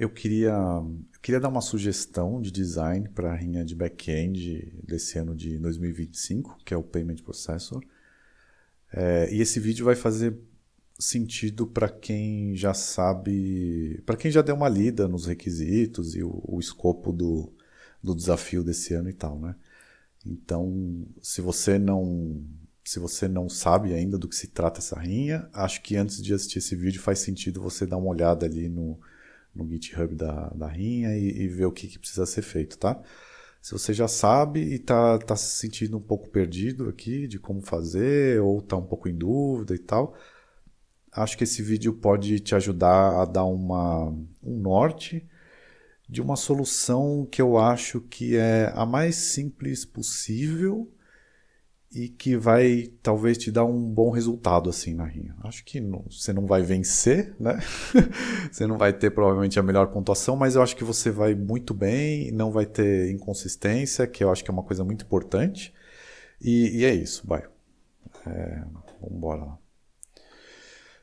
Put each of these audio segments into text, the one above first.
eu queria dar uma sugestão de design para a rinha de back-end desse ano de 2025, que é o Payment Processor. E esse vídeo vai fazer sentido para quem já sabe, para quem já deu uma lida nos requisitos e o escopo do desafio desse ano e tal, né? Então, se você não sabe ainda do que se trata essa rinha, acho que antes de assistir esse vídeo faz sentido você dar uma olhada ali no GitHub da rinha e ver o que precisa ser feito, tá? Se você já sabe e tá se sentindo um pouco perdido aqui de como fazer ou tá um pouco em dúvida e tal, acho que esse vídeo pode te ajudar a dar um norte de uma solução que eu acho que é a mais simples possível e que vai talvez te dar um bom resultado assim na rinha. Acho que você não vai vencer, né? Você não vai ter provavelmente a melhor pontuação, mas eu acho que você vai muito bem, não vai ter inconsistência, que eu acho que é uma coisa muito importante. E é isso, vai. Vamos embora lá.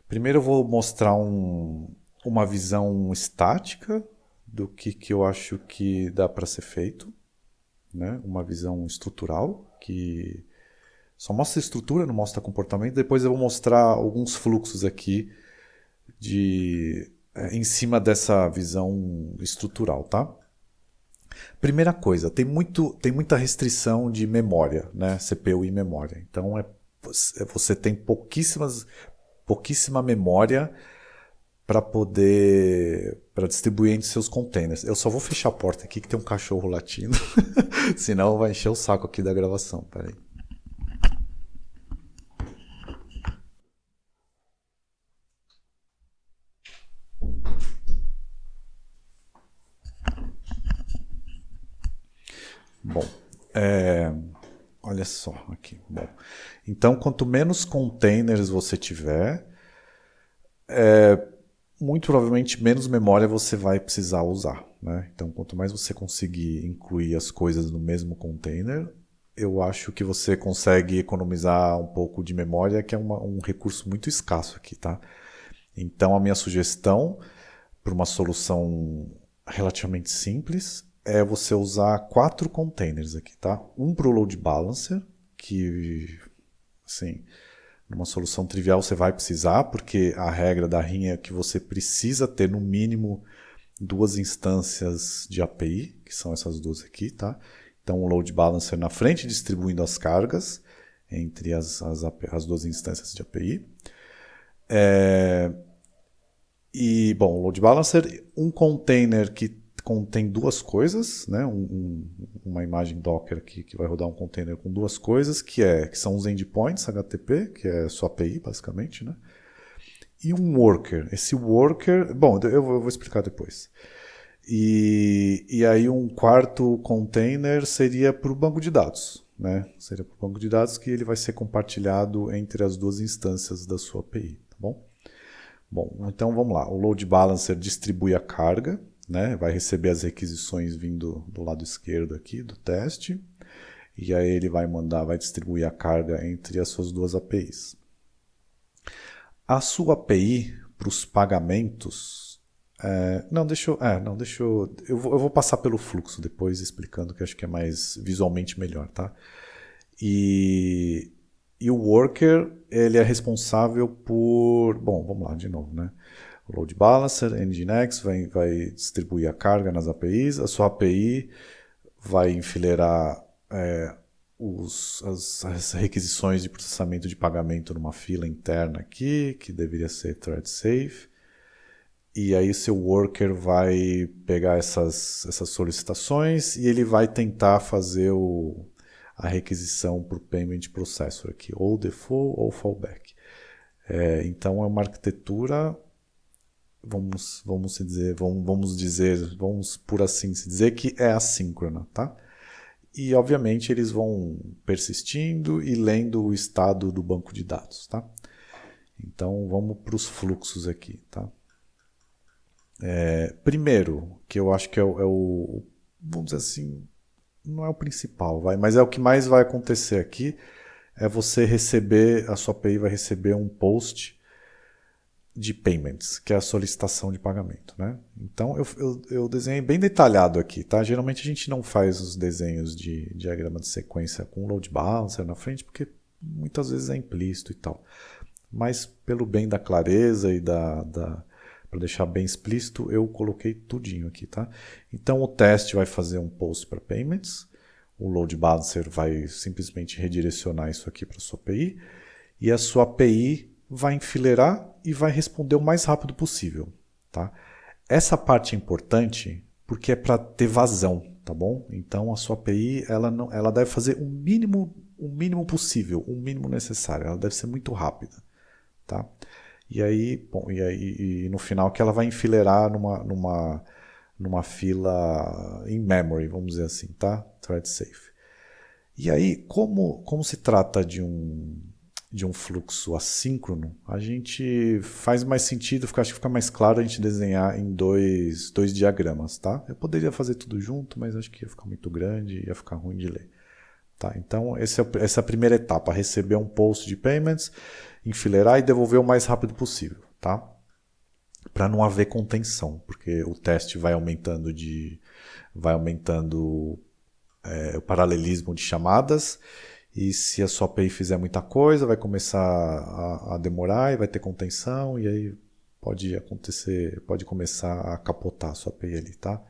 Primeiro eu vou mostrar uma visão estática do que eu acho que dá para ser feito, né? Uma visão estrutural que só mostra estrutura, não mostra comportamento. Depois eu vou mostrar alguns fluxos aqui em cima dessa visão estrutural, tá? Primeira coisa, tem muita restrição de memória, né? CPU e memória. Então você tem pouquíssima memória para distribuir entre seus containers. Eu só vou fechar a porta aqui que tem um cachorro latindo, senão vai encher o saco aqui da gravação. Peraí. Bom, olha só aqui. Bom, então, quanto menos containers você tiver, muito provavelmente menos memória você vai precisar usar, né? Então, quanto mais você conseguir incluir as coisas no mesmo container, eu acho que você consegue economizar um pouco de memória, que é um recurso muito escasso aqui, tá? Então, a minha sugestão para uma solução relativamente simples é você usar 4 containers aqui, tá? Um para o load balancer, que, assim, numa solução trivial você vai precisar, porque a regra da rinha é que você precisa ter no mínimo 2 instâncias de API, que são essas duas aqui, tá? Então, o load balancer na frente distribuindo as cargas entre as 2 instâncias de API. E, bom, o load balancer, um container que contém 2 coisas, né? Uma imagem Docker aqui que vai rodar um container com 2 coisas, que são os endpoints HTTP, que é a sua API, basicamente, né? E um worker. Esse worker, bom, eu vou explicar depois. E aí um quarto container seria para o banco de dados, né? Seria para o banco de dados que ele vai ser compartilhado entre as 2 instâncias da sua API, tá bom? Bom, então vamos lá. O load balancer distribui a carga, né? Vai receber as requisições vindo do lado esquerdo aqui do teste, e aí ele vai distribuir a carga entre as suas 2 APIs. A sua API para os pagamentos, eu vou passar pelo fluxo depois explicando, que acho que é mais visualmente melhor, tá? E o worker, ele é responsável por... Bom, vamos lá de novo, né? O load balancer, Nginx, vai distribuir a carga nas APIs. A sua API vai enfileirar as requisições de processamento de pagamento numa fila interna aqui, que deveria ser thread safe. E aí o seu worker vai pegar essas solicitações e ele vai tentar fazer a requisição para o payment processor aqui, ou default ou fallback. Então é uma arquitetura, vamos por assim se dizer, que é assíncrona, tá? E obviamente eles vão persistindo e lendo o estado do banco de dados, tá? Então vamos para os fluxos aqui, tá? Primeiro, que eu acho que vamos dizer assim, não é o principal, mas é o que mais vai acontecer aqui, é você receber, a sua API vai receber um post de payments, que é a solicitação de pagamento, né? Então eu desenhei bem detalhado aqui, tá? Geralmente a gente não faz os desenhos de diagrama de sequência com load balancer na frente, porque muitas vezes é implícito e tal. Mas pelo bem da clareza e para deixar bem explícito, eu coloquei tudinho aqui, tá? Então o teste vai fazer um post para payments, o load balancer vai simplesmente redirecionar isso aqui para a sua API, e a sua API vai enfileirar e vai responder o mais rápido possível, tá? Essa parte é importante porque é para ter vazão, tá bom? Então a sua API ela deve fazer o mínimo possível, o mínimo necessário. Ela deve ser muito rápida, tá? E aí, bom, e no final que ela vai enfileirar numa fila in memory, vamos dizer assim, tá? Thread safe. E aí, como se trata de um fluxo assíncrono, a gente faz mais sentido, acho que fica mais claro a gente desenhar em dois diagramas, tá? Eu poderia fazer tudo junto, mas acho que ia ficar muito grande, ia ficar ruim de ler. Tá? Então, essa é a primeira etapa, receber um post de payments, enfileirar e devolver o mais rápido possível, tá? Para não haver contenção, porque o teste vai aumentando o paralelismo de chamadas, e se a sua API fizer muita coisa, vai começar a demorar e vai ter contenção, e aí pode começar a capotar a sua API ali, tá?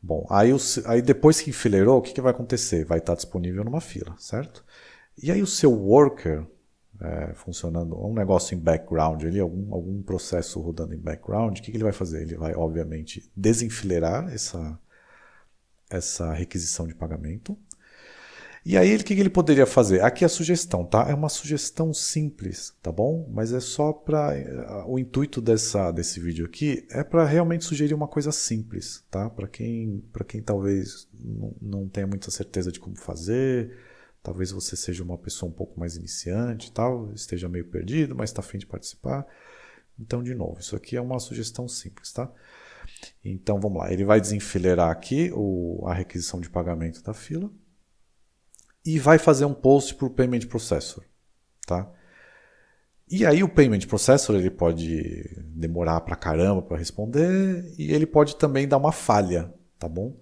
Bom, aí depois que enfileirou, o que vai acontecer? Vai estar disponível numa fila, certo? E aí o seu worker funcionando, um negócio em background ali, algum processo rodando em background, o que ele vai fazer? Ele vai, obviamente, desenfileirar essa requisição de pagamento. E aí, o que ele poderia fazer? Aqui é a sugestão, tá? É uma sugestão simples, tá bom? Mas é só para... O intuito desse vídeo aqui é para realmente sugerir uma coisa simples, tá? Para quem talvez não tenha muita certeza de como fazer, talvez você seja uma pessoa um pouco mais iniciante e tal, esteja meio perdido, mas está a fim de participar. Então, de novo, isso aqui é uma sugestão simples, tá? Então, vamos lá. Ele vai desenfileirar aqui a requisição de pagamento da fila e vai fazer um post para o Payment Processor, tá? E aí o Payment Processor ele pode demorar pra caramba para responder e ele pode também dar uma falha, tá bom?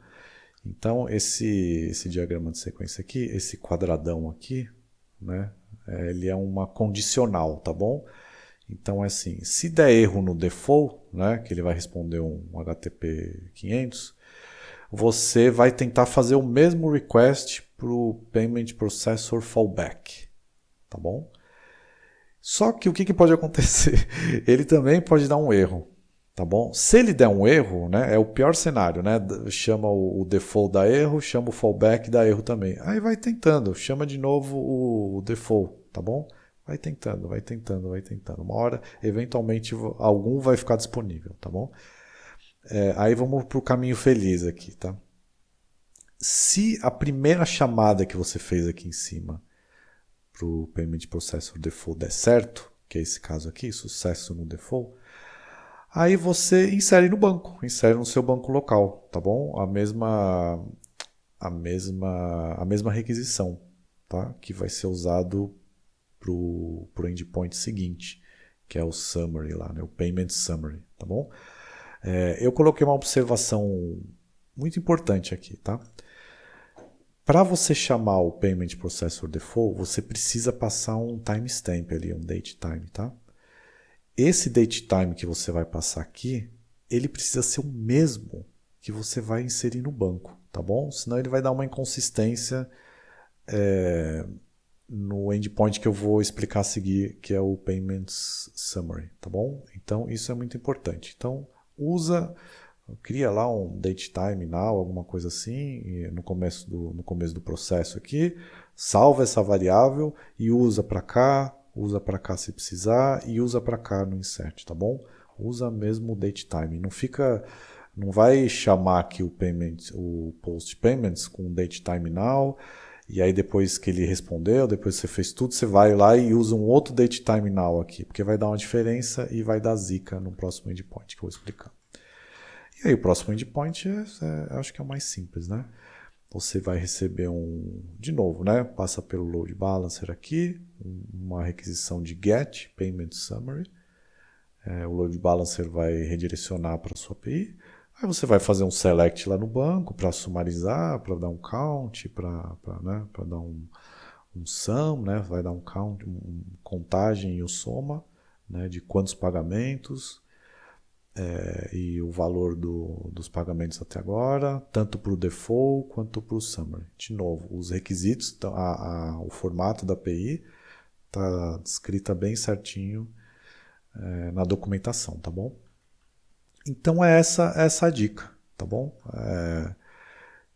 Então esse diagrama de sequência aqui, esse quadradão aqui, né? Ele é uma condicional, tá bom? Então é assim, se der erro no default, né, que ele vai responder um HTTP 500, você vai tentar fazer o mesmo request para o Payment Processor Fallback, tá bom? Só que o que pode acontecer? Ele também pode dar um erro, tá bom? Se ele der um erro, né, é o pior cenário, né? Chama o default dá erro, chama o fallback dá erro também. Aí vai tentando, chama de novo o default, tá bom? Vai tentando, vai tentando, vai tentando. Uma hora, eventualmente, algum vai ficar disponível, tá bom? Aí vamos para o caminho feliz aqui, tá? Se a primeira chamada que você fez aqui em cima para o Payment Processor Default der certo, que é esse caso aqui, sucesso no default, aí você insere no banco, insere no seu banco local, tá bom? A mesma requisição, tá? Que vai ser usado para o endpoint seguinte, que é o summary lá, né? O Payment Summary, tá bom? Eu coloquei uma observação muito importante aqui, tá? Para você chamar o Payment Processor Default, você precisa passar um timestamp ali, um datetime, tá? Esse datetime que você vai passar aqui, ele precisa ser o mesmo que você vai inserir no banco, tá bom? Senão ele vai dar uma inconsistência no endpoint que eu vou explicar a seguir, que é o Payments Summary, tá bom? Então isso é muito importante. Então cria lá um datetime now, alguma coisa assim, no começo do processo aqui, salva essa variável e usa para cá se precisar e usa para cá no insert, tá bom? Usa mesmo o datetime, não vai chamar aqui o post payments com datetime now, e aí depois que ele respondeu, depois que você fez tudo, você vai lá e usa um outro datetime now aqui, porque vai dar uma diferença e vai dar zica no próximo endpoint que eu vou explicar. E aí o próximo endpoint acho que é o mais simples, né? Você vai receber de novo, né? Passa pelo load balancer aqui, uma requisição de get payment summary, o load balancer vai redirecionar para a sua API. Aí você vai fazer um select lá no banco para sumarizar, para dar um count, para né, dar um sum, né, vai dar um count, contagem e o soma, né, de quantos pagamentos e o valor dos pagamentos até agora, tanto para o default quanto para o summary. De novo, os requisitos, o formato da API está descrita bem certinho na documentação, tá bom? Então é essa a dica, tá bom?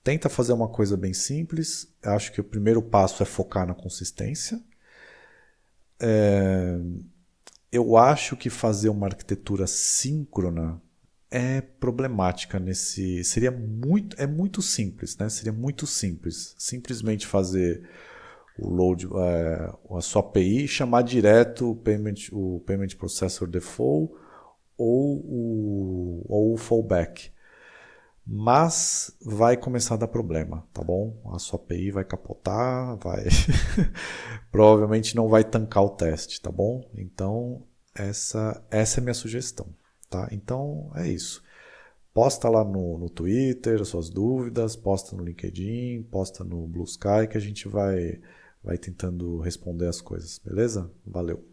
Tenta fazer uma coisa bem simples. Acho que o primeiro passo é focar na consistência. Eu acho que fazer uma arquitetura síncrona é problemática nesse. É muito simples, né? Seria muito simples. Simplesmente fazer o load, a sua API, chamar direto o payment processor default ou o fallback. Mas vai começar a dar problema, tá bom? A sua API vai capotar, vai provavelmente não vai tancar o teste, tá bom? Então essa é a minha sugestão, tá? Então é isso. Posta lá no Twitter as suas dúvidas, posta no LinkedIn, posta no Blue Sky que a gente vai tentando responder as coisas, beleza? Valeu!